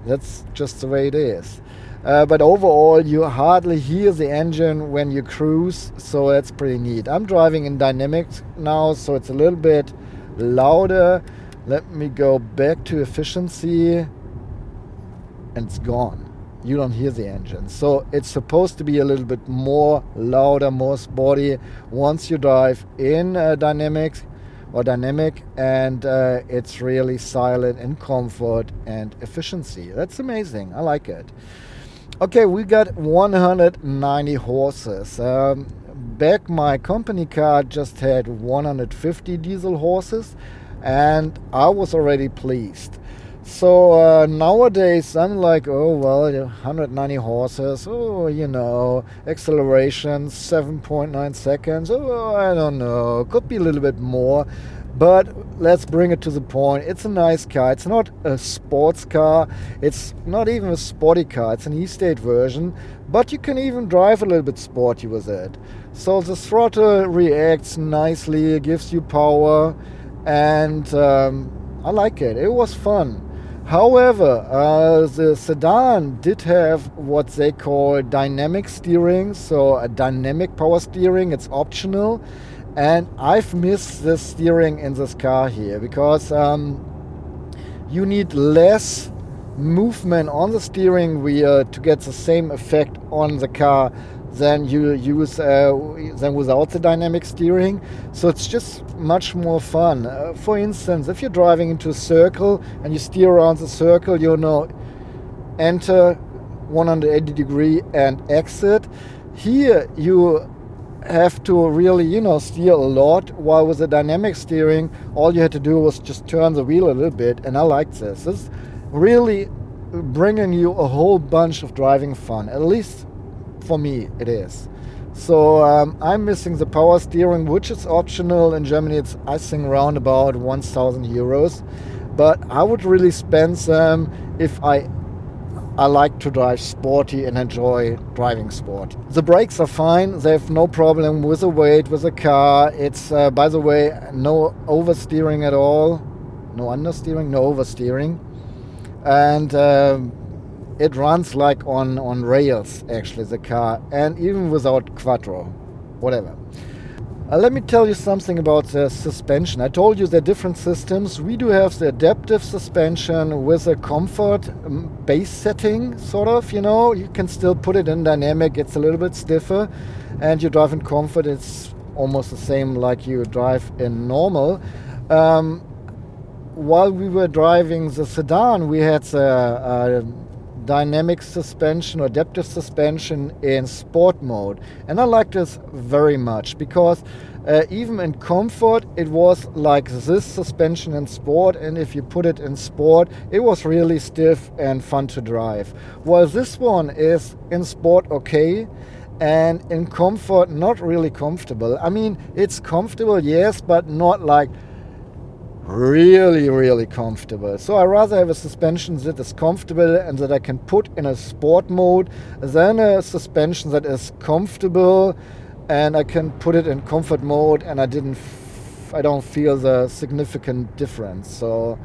that's just the way it is. But overall, you hardly hear the engine when you cruise, so that's pretty neat. I'm driving in dynamics now, so it's a little bit louder. Let me go back to efficiency, and it's gone. You don't hear the engine. So it's supposed to be a little bit more louder, more sporty once you drive in dynamic, and it's really silent in comfort and efficiency. That's amazing. I like it. Okay, we got 190 horses. Back my company car just had 150 diesel horses, and I was already pleased. So nowadays I'm like, oh well, 190 horses, oh, you know, acceleration 7.9 seconds, oh, I don't know, could be a little bit more, but let's bring it to the point. It's a nice car. It's not a sports car, it's not even a sporty car, it's an E-State version, but you can even drive a little bit sporty with it. So the throttle reacts nicely, it gives you power, and I like it. It was fun. However, the Sedan did have what they call dynamic steering, so a dynamic power steering. It's optional, and I've missed the steering in this car here because you need less movement on the steering wheel to get the same effect on the car than you use than without the dynamic steering. So it's just much more fun. For instance, if you're driving into a circle and you steer around the circle, you know, enter 180 degree and exit. Here you have to really, you know, steer a lot, while with the dynamic steering all you had to do was just turn the wheel a little bit, and I like this. This is really bringing you a whole bunch of driving fun, at least for me it is. So I'm missing the power steering, which is optional. In Germany it's, I think, around about 1,000 euros, but I would really spend them if I like to drive sporty and enjoy driving sport. The brakes are fine. They have no problem with the weight, with the car. It's, by the way, no oversteering at all. No understeering, no oversteering. And it runs like on rails, actually, the car. And even without quattro, whatever. Let me tell you something about the suspension. I told you there are different systems. We do have the adaptive suspension with a comfort base setting, sort of, you know. You can still put it in dynamic, it's a little bit stiffer. And you drive in comfort, it's almost the same like you drive in normal. While we were driving the Sedan, we had the dynamic suspension or adaptive suspension in sport mode. And I like this very much because even in comfort it was like this suspension in sport, and if you put it in sport it was really stiff and fun to drive. While this one is in sport okay, and in comfort not really comfortable. I mean, it's comfortable, yes, but not like really comfortable. So I rather have a suspension that is comfortable and that I can put in a sport mode than a suspension that is comfortable and I can put it in comfort mode and I don't feel the significant difference. So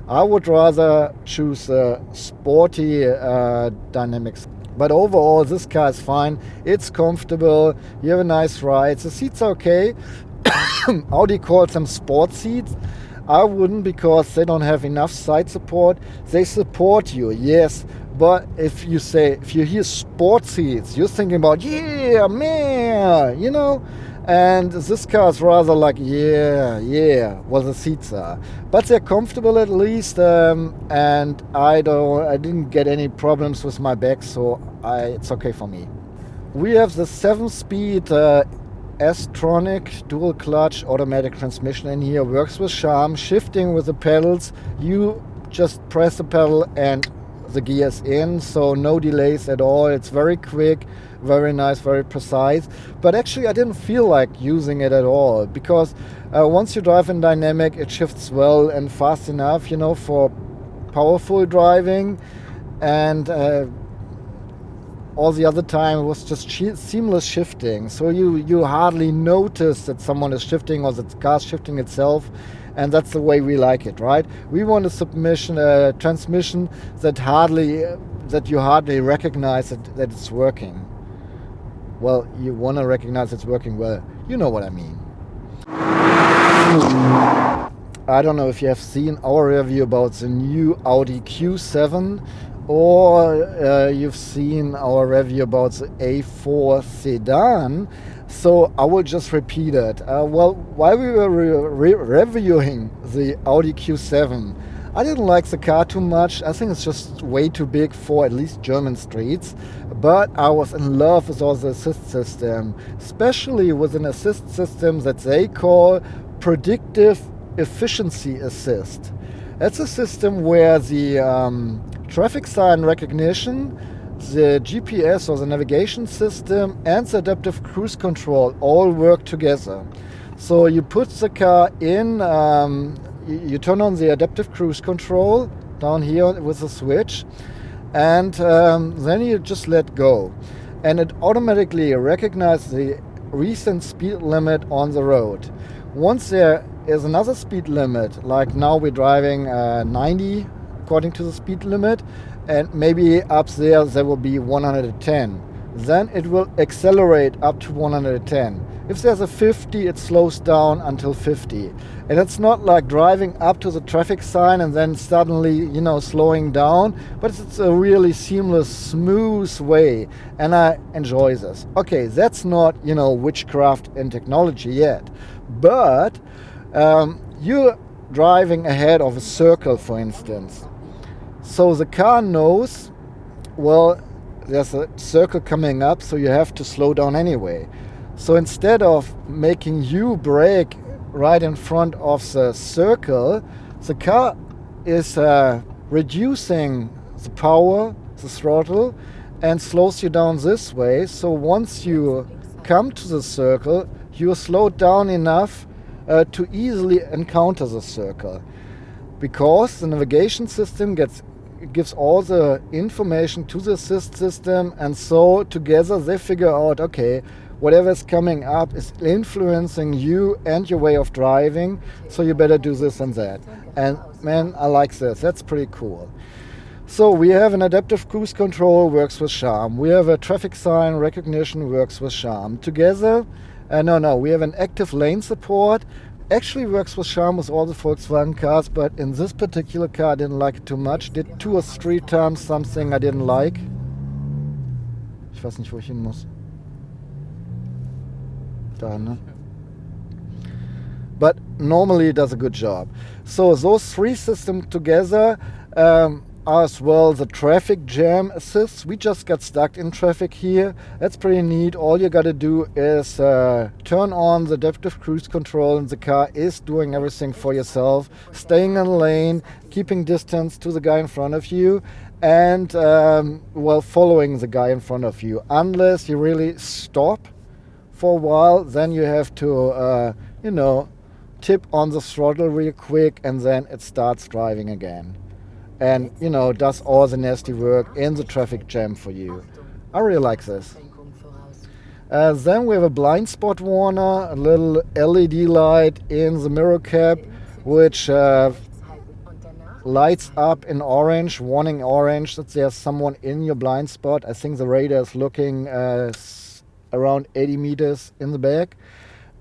I would rather choose a sporty dynamics. But overall this car is fine, it's comfortable, you have a nice ride, the seats are okay. Audi calls them sport seats. I wouldn't, because they don't have enough side support. They support you, yes, but if you hear sport seats, you're thinking about, yeah, man, you know, and this car is rather like, yeah, well, the seats are, but they're comfortable at least, and I didn't get any problems with my back, so it's okay for me. We have the 7-speed S-tronic dual clutch automatic transmission in here. Works with charm, shifting with the pedals. You just press the pedal and the gear's in, so no delays at all. It's very quick, very nice, very precise. But actually I didn't feel like using it at all, because once you drive in dynamic it shifts well and fast enough, you know, for powerful driving, and all the other time it was just seamless shifting, so you hardly notice that someone is shifting or that the car's shifting itself, and that's the way we like it, right? We want a transmission that you hardly recognize that it's working. Well, you want to recognize it's working well, you know what I mean. I don't know if you have seen our review about the new Audi Q7, or you've seen our review about the A4 Sedan, so I will just repeat it. Well, while we were reviewing the Audi Q7, I didn't like the car too much. I think it's just way too big for at least German streets, but I was in love with all the assist system, especially with an assist system that they call predictive efficiency assist. That's a system where the traffic sign recognition, the GPS or the navigation system, and the adaptive cruise control all work together. So you put the car in, you turn on the adaptive cruise control down here with a switch, and then you just let go. And it automatically recognizes the recent speed limit on the road. Once there is another speed limit, like now we're driving 90 according to the speed limit, and maybe up there will be 110. Then it will accelerate up to 110. If there's a 50, it slows down until 50. And it's not like driving up to the traffic sign and then suddenly, you know, slowing down, but it's a really seamless, smooth way, and I enjoy this. Okay, that's not, you know, witchcraft in technology yet, but you're driving ahead of a circle, for instance. So the car knows, well, there's a circle coming up, so you have to slow down anyway. So instead of making you brake right in front of the circle, the car is reducing the power, the throttle, and slows you down this way. So once you come to the circle, you are slowed down enough to easily encounter the circle, because the navigation system gives all the information to the assist system, and so together they figure out, okay, whatever is coming up is influencing you and your way of driving, so you better do this and that. And man, I like this. That's pretty cool. So we have an adaptive cruise control, works with charm. We have a traffic sign recognition, works with charm. Together, we have an active lane support. Actually works with charm with all the Volkswagen cars, but in this particular car I didn't like it too much. Did 2 or 3 times something I didn't like. Ich weiß nicht, wo ich hin muss. Da, ne? But normally it does a good job. So those 3 systems together, as well the traffic jam assist. We just got stuck in traffic here. That's pretty neat. All you gotta do is turn on the adaptive cruise control, and the car is doing everything for yourself, staying in the lane, keeping distance to the guy in front of you, and well, following the guy in front of you. Unless you really stop for a while, then you have to you know, tip on the throttle real quick, and then it starts driving again, and you know, does all the nasty work in the traffic jam for you. I really like this. Then we have a blind spot warner, a little LED light in the mirror cap, which lights up in orange, warning orange that there's someone in your blind spot. I think the radar is looking around 80 meters in the back.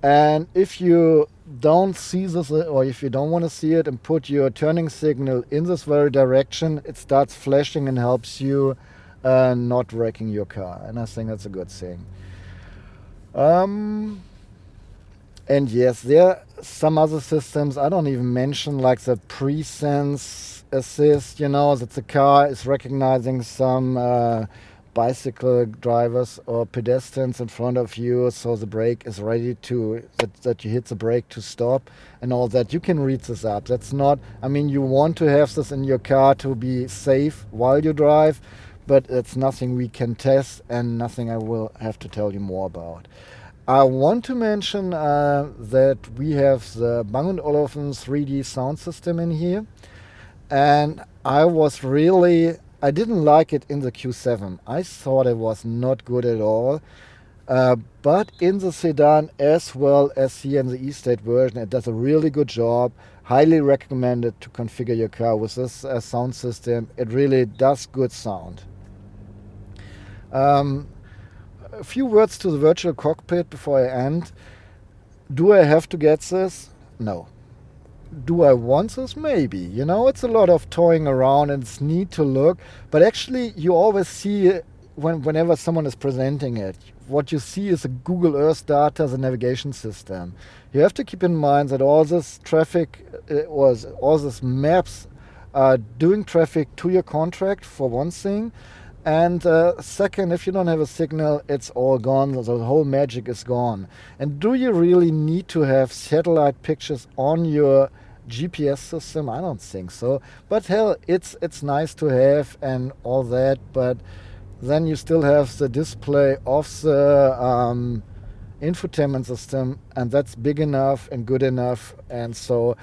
And if you don't see this, or if you don't want to see it, and put your turning signal in this very direction, it starts flashing and helps you not wrecking your car. And I think that's a good thing. And yes, there are some other systems I don't even mention, like the pre-sense assist, you know, that the car is recognizing some bicycle drivers or pedestrians in front of you, so the brake is ready to, that you hit the brake to stop and all that. You can read this up. That's not, I mean, you want to have this in your car to be safe while you drive, but it's nothing we can test and nothing I will have to tell you more about. I want to mention that we have the Bang & Olufsen 3D sound system in here, and I didn't like it in the Q7. I thought it was not good at all, but in the Sedan as well as here in the E-State version, it does a really good job. Highly recommended to configure your car with this sound system. It really does good sound. A few words to the virtual cockpit before I end. Do I have to get this? No. Do I want this? Maybe. You know, it's a lot of toying around and it's neat to look, but actually you always see whenever someone is presenting it, what you see is a Google Earth data, the navigation system. You have to keep in mind that all this traffic, all these maps are doing traffic to your contract, for one thing. And second, if you don't have a signal, it's all gone. The whole magic is gone. And do you really need to have satellite pictures on your GPS system? I don't think so. But hell, it's nice to have and all that. But then you still have the display of the infotainment system, and that's big enough and good enough. And so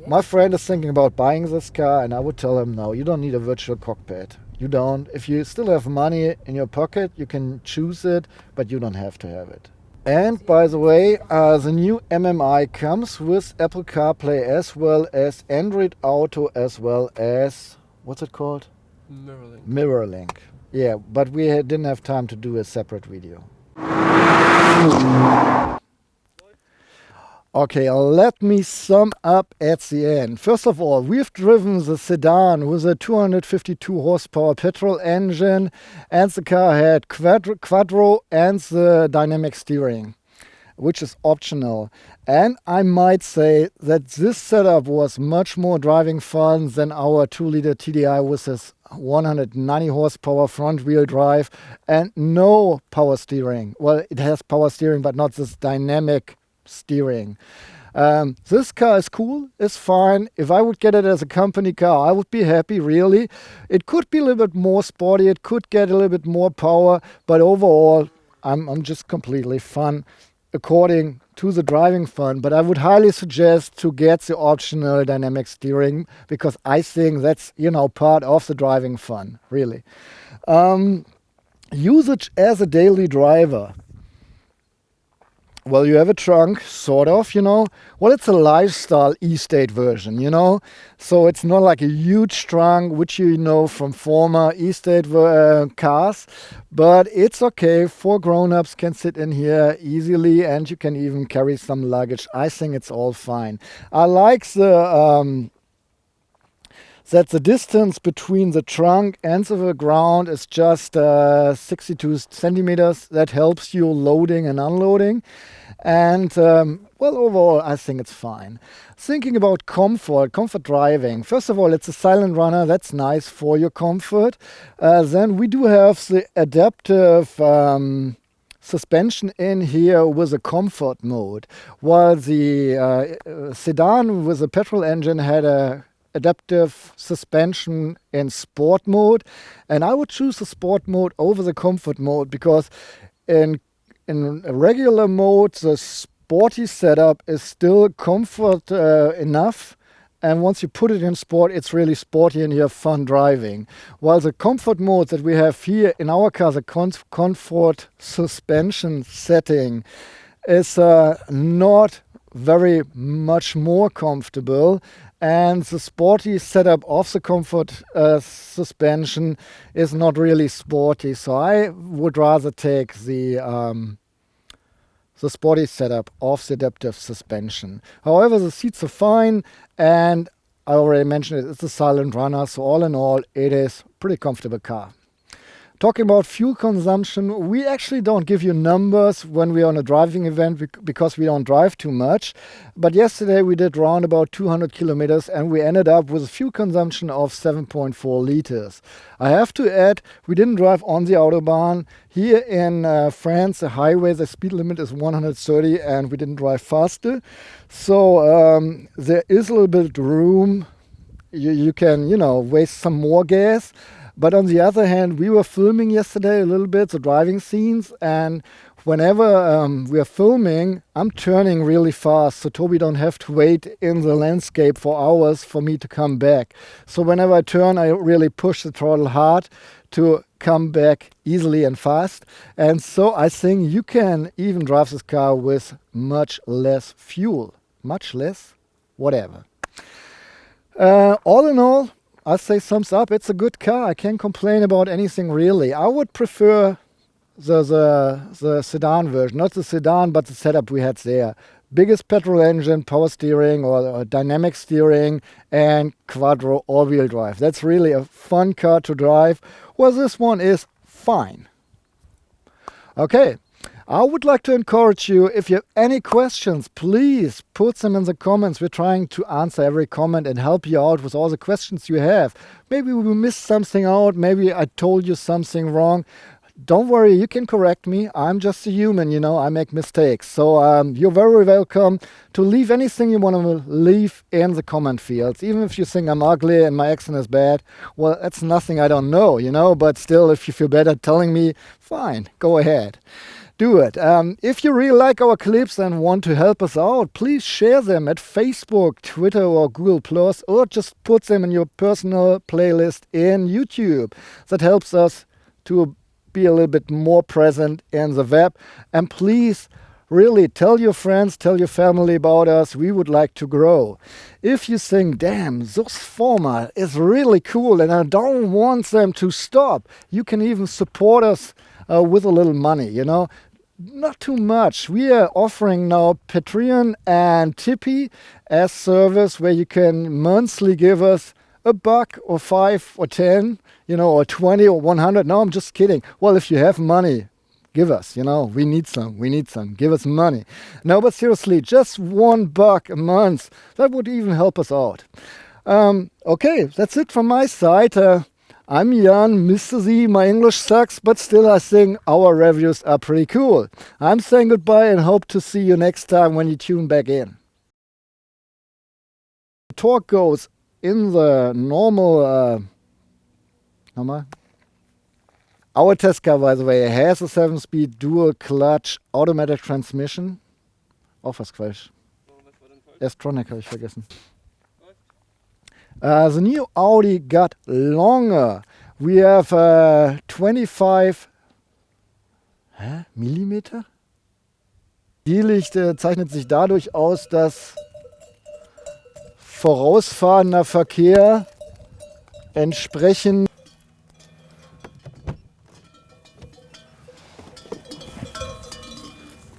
my friend is thinking about buying this car, and I would tell him, no, you don't need a virtual cockpit. You don't. If you still have money in your pocket, you can choose it, but you don't have to have it. And by the way, the new MMI comes with Apple CarPlay as well as Android Auto as well as, what's it called? MirrorLink. MirrorLink. Yeah, but we didn't have time to do a separate video. Okay, let me sum up at the end. First of all, we've driven the Sedan with a 252 horsepower petrol engine, and the car had quadro and the dynamic steering, which is optional. And I might say that this setup was much more driving fun than our 2-liter TDI with this 190 horsepower front wheel drive and no power steering. Well, it has power steering, but not this dynamic steering. This car is cool, it's fine. If I would get it as a company car, I would be happy, really. It could be a little bit more sporty, it could get a little bit more power, but overall, I'm just completely fun according to the driving fun. But I would highly suggest to get the optional dynamic steering, because I think that's, you know, part of the driving fun, really. Usage as a daily driver. Well, you have a trunk, sort of, you know. Well, it's a lifestyle E-State version, you know. So it's not like a huge trunk, which you know from former E-State cars. But it's okay. 4 grown-ups can sit in here easily, and you can even carry some luggage. I think it's all fine. I like the that the distance between the trunk and the ground is just 62 centimeters. That helps you loading and unloading. And well, overall, I think it's fine. Thinking about comfort driving. First of all, it's a silent runner. That's nice for your comfort. Then we do have the adaptive suspension in here with a comfort mode, while the Sedan with a petrol engine had a adaptive suspension in sport mode, and I would choose the sport mode over the comfort mode because in a regular mode the sporty setup is still comfort enough, and once you put it in sport it's really sporty and you have fun driving, while the comfort mode that we have here in our car, the comfort suspension setting, is not very much more comfortable, and the sporty setup of the comfort suspension is not really sporty. So I would rather take the sporty setup of the adaptive suspension. However, the seats are fine, and I already mentioned it's a silent runner, so all in all, it is a pretty comfortable car. Talking about fuel consumption, we actually don't give you numbers when we're on a driving event because we don't drive too much. But yesterday we did round about 200 kilometers and we ended up with a fuel consumption of 7.4 liters. I have to add, we didn't drive on the Autobahn. Here in France, the highway, the speed limit is 130 and we didn't drive faster. So there is a little bit room. You can, waste some more gas. But on the other hand, we were filming yesterday a little bit, the driving scenes, and whenever we are filming, I'm turning really fast, so Toby don't have to wait in the landscape for hours for me to come back. So whenever I turn, I really push the throttle hard to come back easily and fast. And so I think you can even drive this car with much less fuel. Much less? Whatever. All in all, I say thumbs up. It's a good car. I can't complain about anything really. I would prefer the sedan version, not the sedan, but the setup we had there. Biggest petrol engine, power steering or dynamic steering, and quattro all-wheel drive. That's really a fun car to drive. Well, this one is fine. Okay. I would like to encourage you, if you have any questions, please put them in the comments. We're trying to answer every comment and help you out with all the questions you have. Maybe we missed something out. Maybe I told you something wrong. Don't worry, you can correct me. I'm just a human, I make mistakes. So you're very welcome to leave anything you want to leave in the comment fields. Even if you think I'm ugly and my accent is bad, well, that's nothing I don't know, but still, if you feel better telling me, fine, go ahead. Do it. If you really like our clips and want to help us out, please share them at Facebook, Twitter or Google+, or just put them in your personal playlist in YouTube. That helps us to be a little bit more present in the web. And please really tell your friends, tell your family about us. We would like to grow. If you think, damn, this format is really cool and I don't want them to stop, you can even support us with a little money, Not too much. We are offering now Patreon and Tippy as service where you can monthly give us $1 or $5 or $10, or 20 or 100. No, I'm just kidding. Well, if you have money, give us, we need some. Give us money. No, but seriously, just $1 a month. That would even help us out. Okay, that's it from my side. I'm Jan, Mr. Z. My English sucks, but still I think our reviews are pretty cool. I'm saying goodbye and hope to see you next time when you tune back in. The torque goes in the normal... Our test car, by the way, has a 7-speed dual clutch automatic transmission. Auch was Quatsch. S-Tronic habe ich vergessen. The new Audi got longer. We have 25 Millimeter. Die Licht zeichnet sich dadurch aus, dass vorausfahrender Verkehr entsprechend